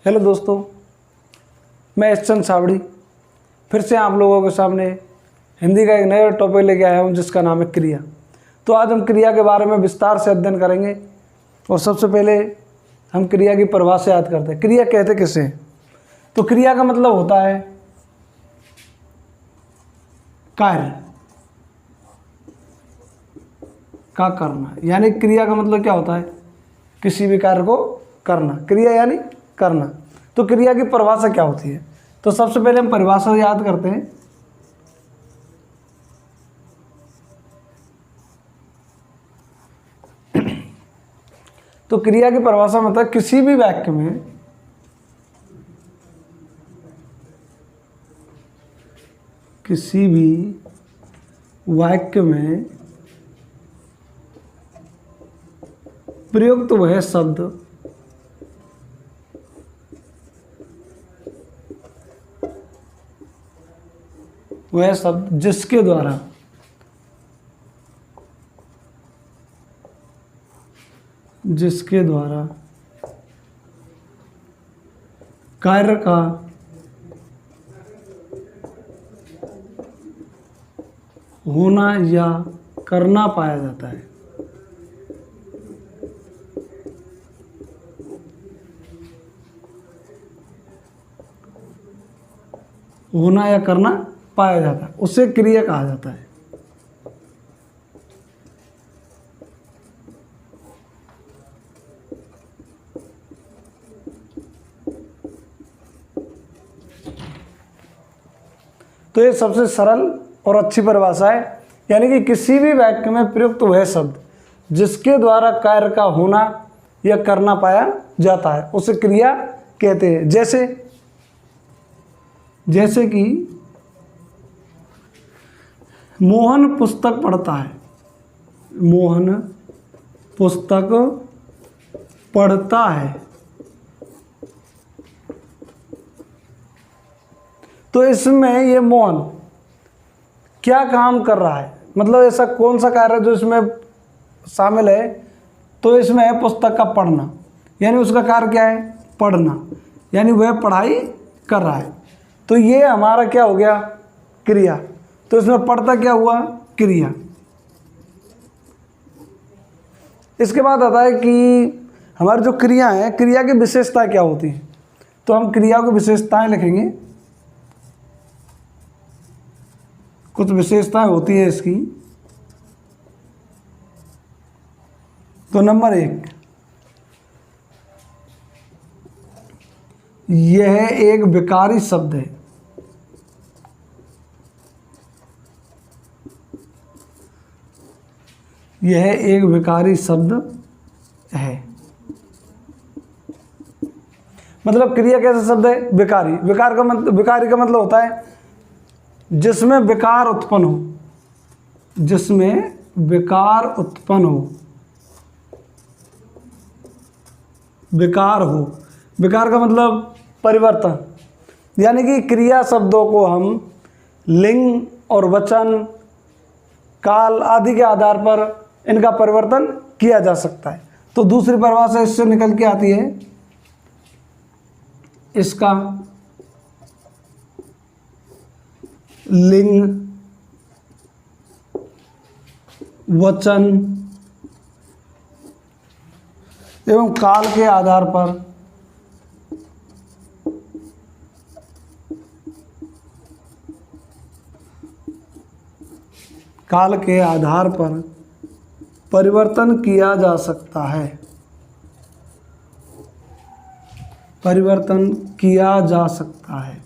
Hello दोस्तों, मैं S छाबड़ी फिर से आप लोगों के सामने हिंदी का एक नया टॉपिक लेके आया हूँ जिसका नाम है क्रिया। तो आज हम क्रिया के बारे में विस्तार से अध्ययन करेंगे और सबसे पहले हम क्रिया की परिभाषा याद करते हैं। क्रिया कहते किसे हैं? तो क्रिया का मतलब होता है कार्य का करना, यानी क्रिया का मतलब क्या होता है? किसी भी कार्य को करना। क्रिया यानी करना। तो क्रिया की परिभाषा क्या होती है? तो सबसे पहले हम परिभाषा याद करते हैं। तो क्रिया की परिभाषा मतलब किसी भी वाक्य में प्रयुक्त वह शब्द जिसके द्वारा कार्य का होना या करना पाया जाता है। होना या करना पाया जाता है, उसे क्रिया कहा जाता है। तो ये सबसे सरल और अच्छी परिभाषा है, यानी कि किसी भी वाक्य में प्रयुक्त वह शब्द जिसके द्वारा कार्य का होना या करना पाया जाता है उसे क्रिया कहते हैं। जैसे कि मोहन पुस्तक पढ़ता है। मोहन पुस्तक पढ़ता है। तो इसमें ये मोहन क्या काम कर रहा है, मतलब ऐसा कौन सा कार्य जो इसमें शामिल है? तो इसमें है पुस्तक का पढ़ना, यानी उसका कार्य क्या है? पढ़ना, यानी वह पढ़ाई कर रहा है। तो ये हमारा क्या हो गया? क्रिया। तो इसमें पढ़ता क्या हुआ? क्रिया। इसके बाद आता है कि हमारी जो क्रिया है, क्रिया की विशेषताएं क्या होती हैं? तो हम क्रिया की विशेषताएं लिखेंगे। कुछ विशेषताएं होती है इसकी। तो नंबर 1, यह एक विकारी शब्द है। यह एक विकारी शब्द है। मतलब क्रिया कैसा शब्द है? विकारी। विकारी का मतलब होता है जिसमें विकार उत्पन्न हो। जिसमें विकार उत्पन्न हो, विकार हो। विकार का मतलब परिवर्तन, यानी कि क्रिया शब्दों को हम लिंग और वचन, काल आदि के आधार पर इनका परिवर्तन किया जा सकता है। तो दूसरी परिभाषा इससे निकल के आती है, इसका लिंग, वचन एवं काल के आधार पर परिवर्तन किया जा सकता है। परिवर्तन किया जा सकता है।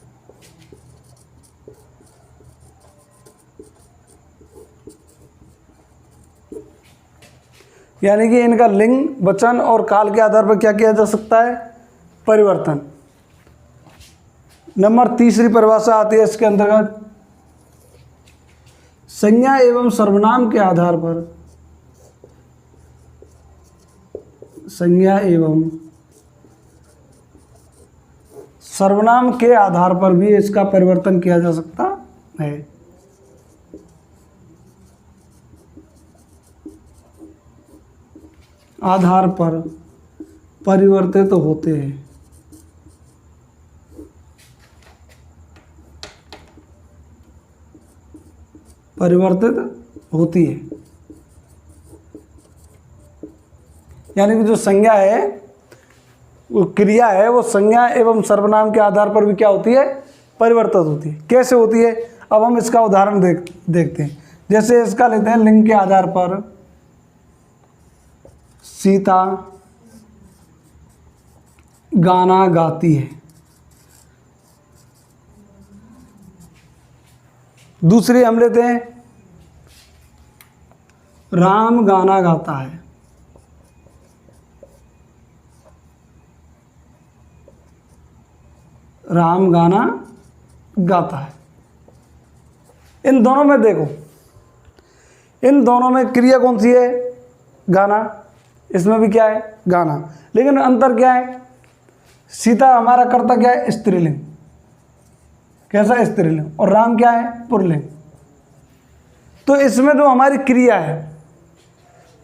यानी कि इनका लिंग, वचन और काल के आधार पर क्या किया जा सकता है? परिवर्तन। नंबर 3 परिभाषा आती है इसके अंतर्गत, संज्ञा एवं सर्वनाम के आधार पर, संज्ञा एवं सर्वनाम के आधार पर भी इसका परिवर्तन किया जा सकता है। आधार पर परिवर्तित होते हैं। परिवर्तित होती है। यानी कि जो संज्ञा है, वो क्रिया है, वो संज्ञा एवं सर्वनाम के आधार पर भी क्या होती है, परिवर्तित होती है। कैसे होती है, अब हम इसका उदाहरण देखते हैं। जैसे इसका लेते हैं, लिंग के आधार पर सीता गाना गाती है। दूसरी हम लेते हैं, राम गाना गाता है। राम गाना गाता है। इन दोनों में देखो, इन दोनों में क्रिया कौन सी है, गाना। इसमें भी क्या है, गाना। लेकिन अंतर क्या है, सीता हमारा कर्ता क्या है, स्त्रीलिंग। कैसा, स्त्रीलिंग। और राम क्या है, पुल्लिंग। तो इसमें जो हमारी क्रिया है,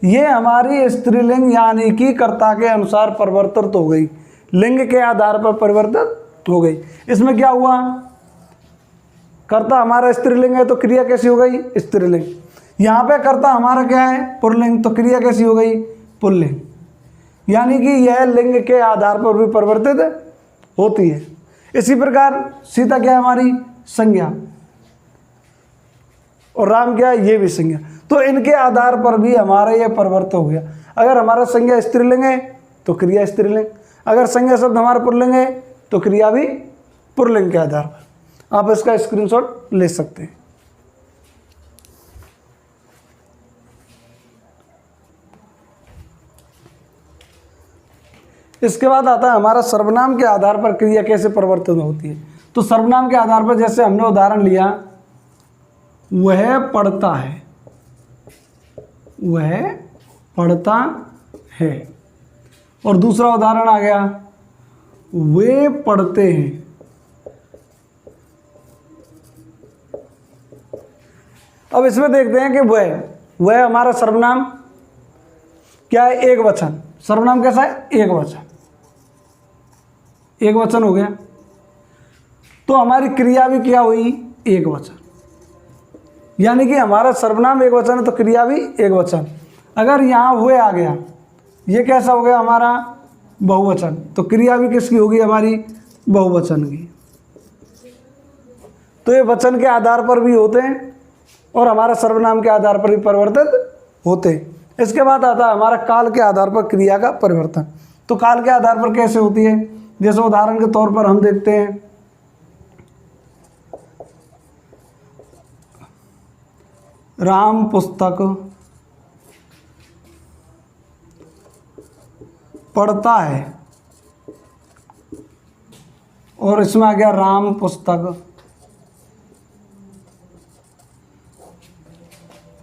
ये हमारी स्त्रीलिंग यानी कि कर्ता के अनुसार परिवर्तित हो गई, लिंग के आधार पर परिवर्तित हो गई। इसमें क्या हुआ, कर्ता हमारा स्त्रीलिंग है तो क्रिया कैसी हो गई, स्त्रीलिंग। यहाँ पे कर्ता हमारा क्या है, पुल्लिंग, तो क्रिया कैसी हो गई, पुल्लिंग। यानी कि यह लिंग के आधार पर भी परिवर्तित होती है। इसी प्रकार सीता क्या है, हमारी संज्ञा, और राम क्या है, ये भी संज्ञा। तो इनके आधार पर भी हमारा यह परिवर्तित हो गया। अगर हमारा संज्ञा स्त्रीलिंग है तो क्रिया स्त्रीलिंग, अगर संज्ञा शब्द हमारा पुल्लिंग है तो क्रिया भी पुल्लिंग के आधार पर। आप इसका स्क्रीनशॉट ले सकते हैं। इसके बाद आता है हमारा सर्वनाम के आधार पर क्रिया कैसे परिवर्तित होती है। तो सर्वनाम के आधार पर जैसे हमने उदाहरण लिया, वह पढ़ता है, वह पढ़ता है। और दूसरा उदाहरण आ गया, वे पढ़ते हैं। अब इसमें देखते हैं कि वह हमारा सर्वनाम क्या है, एक वचन। सर्वनाम कैसा है, एक वचन, एक वचन हो गया। तो हमारी क्रिया भी क्या हुई, एक वचन। यानी कि हमारा सर्वनाम एक वचन है तो क्रिया भी एक वचन। अगर यहाँ हुए आ गया, ये कैसा हो गया हमारा, बहुवचन, तो क्रिया भी किसकी होगी, हमारी बहुवचन की। तो ये वचन के आधार पर भी होते हैं और हमारा सर्वनाम के आधार पर भी परिवर्तित होते हैं। इसके बाद आता है हमारा काल के आधार पर क्रिया का परिवर्तन। तो काल के आधार पर कैसे होती है, जैसे उदाहरण के तौर पर हम देखते हैं, राम पुस्तक पढ़ता है, और इसमें आ गया राम पुस्तक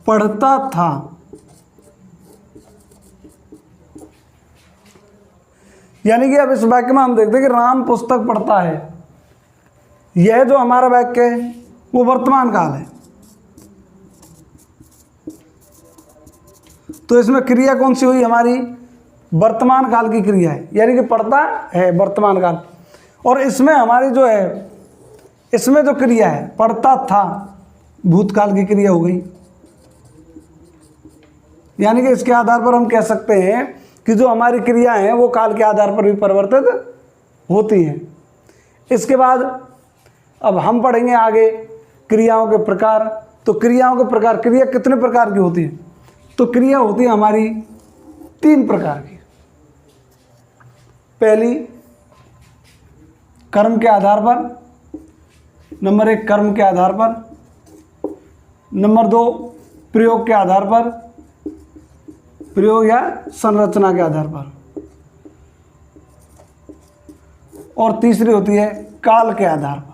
पढ़ता था। यानी कि अब इस वाक्य में हम देखते हैं कि राम पुस्तक पढ़ता है, यह जो हमारा वाक्य है वो वर्तमान काल है। तो इसमें क्रिया कौन सी हुई, हमारी वर्तमान काल की क्रिया है, यानी कि पढ़ता है वर्तमान काल। और इसमें हमारी जो है, इसमें जो क्रिया है पढ़ता था, भूतकाल की क्रिया हो गई। यानी कि इसके आधार पर हम कह सकते हैं कि जो हमारी क्रिया है वो काल के आधार पर भी परिवर्तित होती हैं। इसके बाद अब हम पढ़ेंगे आगे क्रियाओं के प्रकार। तो क्रियाओं के प्रकार, क्रिया कितने प्रकार की होती है, तो क्रिया होती है हमारी 3 प्रकार की। पहली कर्म के आधार पर, नंबर 1 कर्म के आधार पर, नंबर 2 प्रयोग के आधार पर, प्रयोग या संरचना के आधार पर, और तीसरी होती है काल के आधार पर।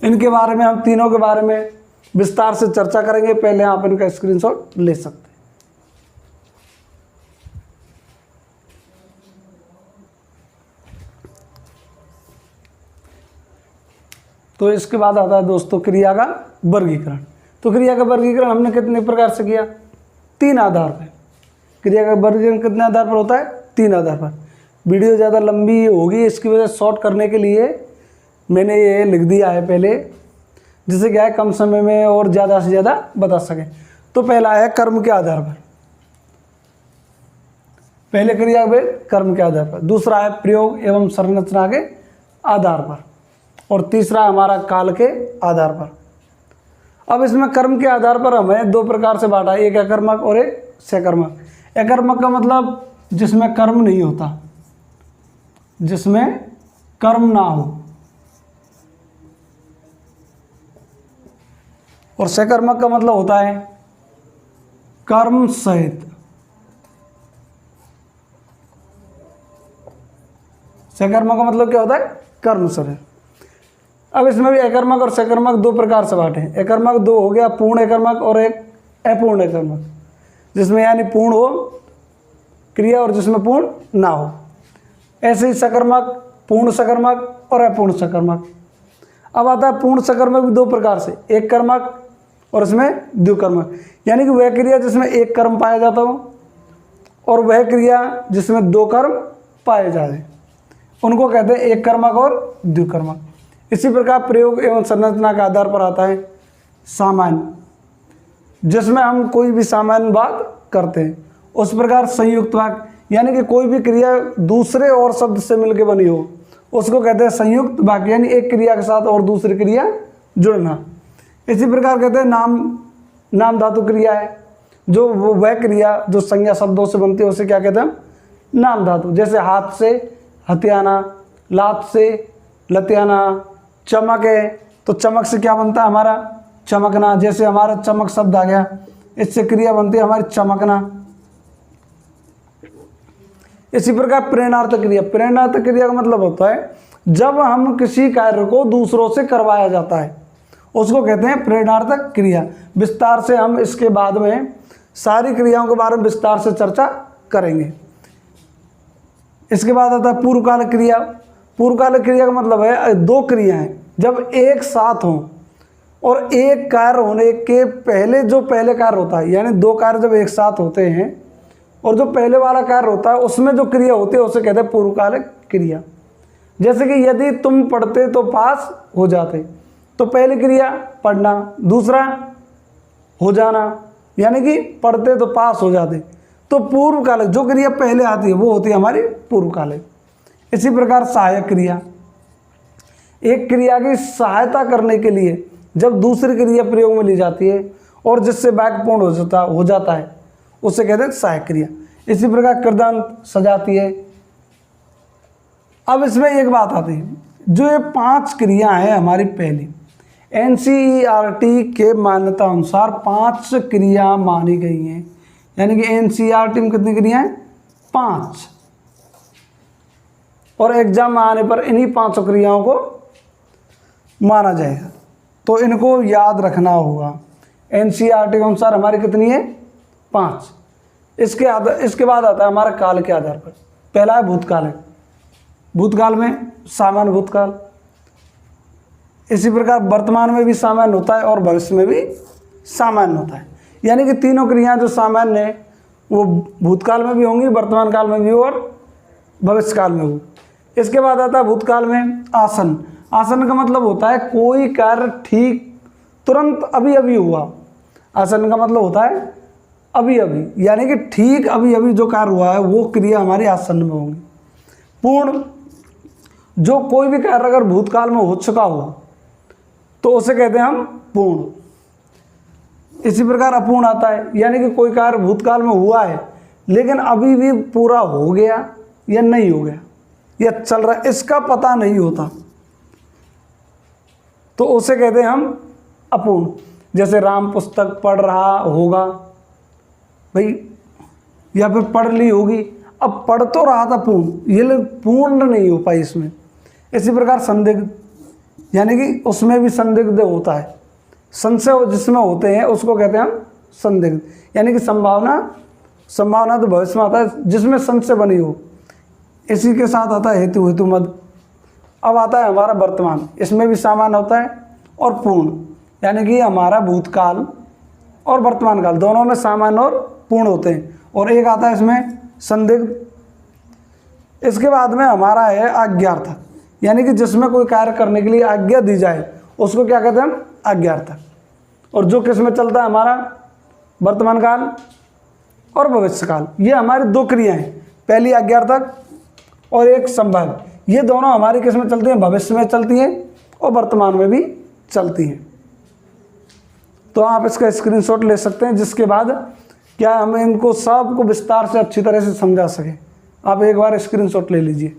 इनके बारे में हम तीनों के बारे में विस्तार से चर्चा करेंगे। पहले आप इनका स्क्रीनशॉट ले सकते हैं। तो इसके बाद आता है दोस्तों क्रिया का वर्गीकरण। तो क्रिया का वर्गीकरण हमने कितने प्रकार से किया, 3 आधार पर। क्रिया का वर्गीकरण कितने आधार पर होता है, 3 आधार पर। वीडियो ज़्यादा लंबी होगी, इसकी वजह से शॉर्ट करने के लिए मैंने ये लिख दिया है पहले, जिससे क्या है कम समय में और ज़्यादा से ज़्यादा बता सकें। तो पहला है कर्म के आधार पर, पहले क्रिया वे कर्म के आधार पर। दूसरा है प्रयोग एवं संरचना के आधार पर, और तीसरा हमारा काल के आधार पर। अब इसमें कर्म के आधार पर हमें दो प्रकार से बांटा, एक अकर्मक और एक सकर्मक। अकर्मक का मतलब जिसमें कर्म नहीं होता, जिसमें कर्म ना हो, और सकर्मक का मतलब होता है कर्म सहित। सकर्मक का मतलब क्या होता है? कर्म सहित। अब इसमें भी अकर्मक और सकर्मक दो प्रकार से बांटे। अकर्मक दो हो गया, पूर्ण अकर्मक और एक अपूर्ण अकर्मक, जिसमें यानी पूर्ण हो क्रिया और जिसमें पूर्ण ना हो। ऐसे ही सकर्मक, पूर्ण सकर्मक और अपूर्ण सकर्मक। अब आता है पूर्ण सकर्मक भी दो प्रकार से, एक कर्मक और इसमें द्विकर्मक, यानी कि वह क्रिया जिसमें एक कर्म पाया जाता हो और वह क्रिया जिसमें दो कर्म पाए जाते, उनको कहते हैं एक कर्मक और द्विकर्मक। इसी प्रकार प्रयोग एवं संरचना के आधार पर आता है सामान्य, जिसमें हम कोई भी सामान्य बात करते हैं। उस प्रकार संयुक्त वाक्य, यानी कि कोई भी क्रिया दूसरे और शब्द से मिलकर बनी हो, उसको कहते हैं संयुक्त वाक्य, यानी एक क्रिया के साथ और दूसरी क्रिया जुड़ना। इसी प्रकार कहते हैं नाम धातु क्रिया है, जो वह क्रिया जो संज्ञा शब्दों से बनती है उसे क्या कहते हैं? नाम धातु। जैसे हाथ से हथियाना, लात से लतियाना, चमक है तो चमक से क्या बनता है हमारा? चमकना। जैसे हमारा चमक शब्द आ गया, इससे क्रिया बनती है हमारी चमकना। इसी प्रकार प्रेरणार्थक क्रिया, प्रेरणार्थक क्रिया का मतलब होता है जब हम किसी कार्य को दूसरों से करवाया जाता है, उसको कहते हैं प्रेरणार्थक क्रिया। विस्तार से हम इसके बाद में सारी क्रियाओं के बारे में विस्तार से चर्चा करेंगे। इसके बाद आता है पूर्वकालिक क्रिया। पूर्वकालिक क्रिया का मतलब है दो क्रियाएं जब एक साथ हों और एक कार्य होने के पहले जो पहले कार्य होता है, यानी दो कार्य जब एक साथ होते हैं और जो पहले वाला कार्य होता है उसमें जो क्रिया होती है उसे कहते हैं पूर्वकालिक क्रिया। जैसे कि यदि तुम पढ़ते तो पास हो जाते, तो पहली क्रिया पढ़ना, दूसरा हो जाना, यानी कि पढ़ते तो पास हो जाते। तो पूर्वकालिक जो क्रिया पहले आती है वो होती है हमारी पूर्वकालिक। इसी प्रकार सहायक क्रिया, एक क्रिया की सहायता करने के लिए जब दूसरी क्रिया प्रयोग में ली जाती है और जिससे वाक्य पूर्ण हो जाता है उसे कहते हैं सहायक क्रिया। इसी प्रकार कृदंत सजाती है। अब इसमें एक बात आती है, जो ये पांच क्रिया हैं हमारी पहली एनसीईआरटी के मान्यता अनुसार पांच क्रिया मानी गई हैं, यानी कि एनसीईआरटी में कितनी क्रिया हैं? पांच। और एग्जाम में आने पर इन्हीं पांचों क्रियाओं को माना जाएगा, तो इनको याद रखना होगा। एनसीईआरटी के अनुसार हमारी कितनी है? पांच। इसके बाद आता है हमारा काल के आधार पर। पहला है भूतकाल है, भूतकाल में सामान्य भूतकाल। इसी प्रकार वर्तमान में भी सामान्य होता है और भविष्य में भी सामान्य होता है, यानी कि तीनों क्रियाएं जो सामान्य है वो भूतकाल में भी होंगी, वर्तमान काल में भी और भविष्य काल में हो। इसके बाद आता है भूतकाल में आसन। आसन का मतलब होता है कोई कार्य ठीक तुरंत अभी अभी हुआ। आसन का मतलब होता है अभी अभी, यानी कि ठीक अभी अभी जो कार्य हुआ है वो क्रिया हमारी आसन में होंगी। पूर्ण, जो कोई भी कार्य अगर भूतकाल में हो चुका हो तो उसे कहते हैं हम पूर्ण। इसी प्रकार अपूर्ण आता है, यानी कि कोई कार्य भूतकाल में हुआ है लेकिन अभी भी पूरा हो गया या नहीं हो गया या चल रहा है, इसका पता नहीं होता, तो उसे कहते हैं हम अपूर्ण। जैसे राम पुस्तक पढ़ रहा होगा भाई, या फिर पढ़ ली होगी, अब पढ़ तो रहा था पूर्ण, ये पूर्ण नहीं हो पाई इसमें। इसी प्रकार संदिग्ध, यानी कि उसमें भी संदिग्ध होता है, संशय जिसमें होते हैं उसको कहते हैं हम संदिग्ध, यानी कि संभावना तो भविष्य में आता है जिसमें संशय बनी हो। इसी के साथ आता है हेतु हेतु मद। अब आता है हमारा वर्तमान, इसमें भी सामान्य होता है और पूर्ण, यानी कि हमारा भूतकाल और वर्तमान काल दोनों में सामान्य और पूर्ण होते हैं। और एक आता है इसमें संदिग्ध। इसके बाद में हमारा है आज्ञार्थक, यानी कि जिसमें कोई कार्य करने के लिए आज्ञा दी जाए उसको क्या कहते हैं हम, आज्ञार्थक। और जो किस में चलता है हमारा, वर्तमान काल और भविष्य काल, ये हमारी दो क्रियाएं, पहली आज्ञार्थक और एक संभाव्य, ये दोनों हमारी किस में चलती हैं, भविष्य में चलती हैं और वर्तमान में भी चलती हैं। तो आप इसका स्क्रीनशॉट ले सकते हैं, जिसके बाद क्या हम इनको सबको विस्तार से अच्छी तरह से समझा सकें। आप एक बार स्क्रीनशॉट ले लीजिए।